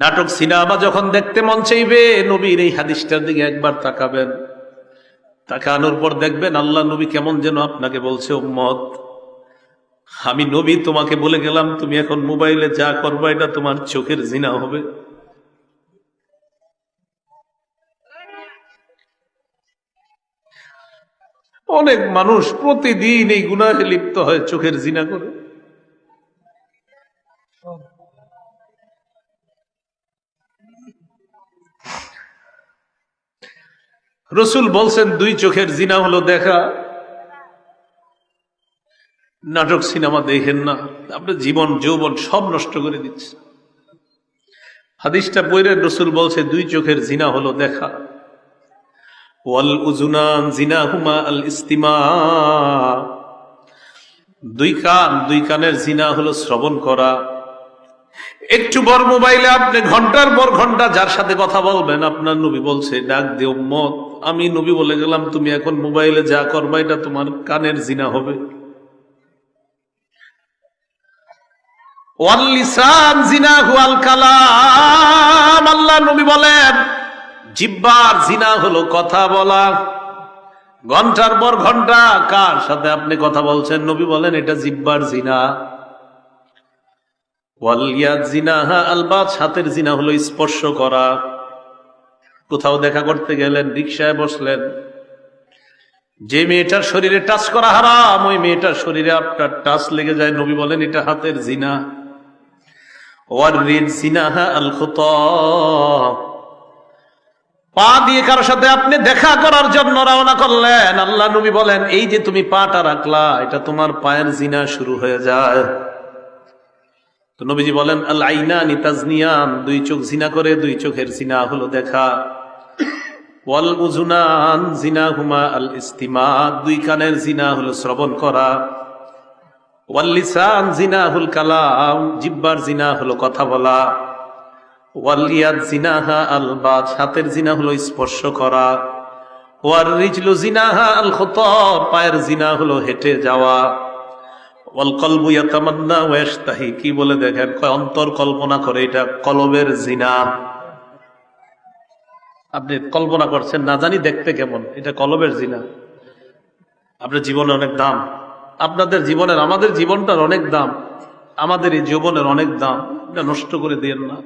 নাটক সিনেমা যখন দেখতে মন চাইবে নবীর এই হাদিসটার দিকে একবার তাকাবেন। তাকানোর পর দেখবেন আল্লাহ নবী কেমন যেন আপনাকে বলছে, উম্মত আমি নবী তোমাকে বলে গেলাম তুমি এখন মোবাইলে যা করবা এটা তোমার চোখের জিনা হবে। অনেক মানুষ প্রতিদিন এই গুনাহে লিপ্ত হয়, চোখের জিনা করে। রসুল বলছেন দুই চোখের জিনা হলো দেখা। নাটক সিনেমা দেখেন না, আপনার জীবন যৌবন সব নষ্ট করে দিচ্ছে। হাদিসটা পড়ে রসুল বলছে দুই চোখের জিনা হলো দেখা। ওয়াল উজুনান জিনাহুমা আল ইস্তিমা, দুই কানের জিনা হলো শ্রবণ করা। একটু বড় মোবাইলে আপনি ঘন্টার পর ঘন্টা যার সাথে কথা বলবেন, আপনার নবী বলছে ডাক দে উম্মত আমি নবী বলে গেলাম তুমি এখন মোবাইলে যা করবা এটা তোমার কানের জিনা হবে। ওয়াল লিসান জিনাহু আল কালাম, আল্লাহ নবী বলেন জিহ্বার জিনা হলো কথা বলা। ঘন্টার পর ঘন্টা কার সাথে আপনি কথা বলছেন, নবী বলেন এটা জিহ্বার জিনা। ওয়াল ইয়াদ জিনাহা আল বাত, হাতের জিনা হলো স্পর্শ করা। কোথাও দেখা করতে গেলেন, রিকশায় বসলেন, যে মেয়েটার শরীরে টাচ করা হারাম ওই মেয়েটার শরীরে আপনার টাচ লেগে যায়, নবী বলেন এটা হাতের জিনা। ওয়ার রিদ জিনাহা আল খুতা, পা দিয়ে কারোর সাথে আপনি দেখা করার জন্য রওনা করলেন, আল্লাহ নবী বলেন এই যে তুমি পাটা রাখলা এটা তোমার পায়ের জিনা শুরু হয়ে যায়। তো নবীজি বলেন আল আইনানি তাজনিয়ান, দুই চোখ জিনা করে, দুই চোখের জিনা হলো দেখা। ওয়াল উজুনান জিনাহুমা আল ইস্তিমা, দুই কানের জিনা হলো শ্রবণ করা। ওয়াল লিসান জিনাহুল কালাম, জিহ্বার জিনা হলো কথা বলা। ওয়াল ইয়াদ জিনাহা আল বাত, হাতের জিনা হলো স্পর্শ করা। ওয়ার রিজলু জিনাহা আল খুতা, পায়ের জিনা হলো হেঁটে যাওয়া। ওয়াল কলবু ইয়াতামান্না ওয়া ইয়াশতাহি, কি বলে দেখেন, অন্তর কল্পনা করে এটা কলবের জিনা। আপনি কল্পনা করছেন না জানি দেখতে কেমন, এটা কলবের জিনা। আপনার জীবনে অনেক দাম, আপনাদের জীবনের আমাদের জীবনটার অনেক দাম, আমাদের এই জীবনের অনেক দাম, এটা নষ্ট করে দিয়েন না।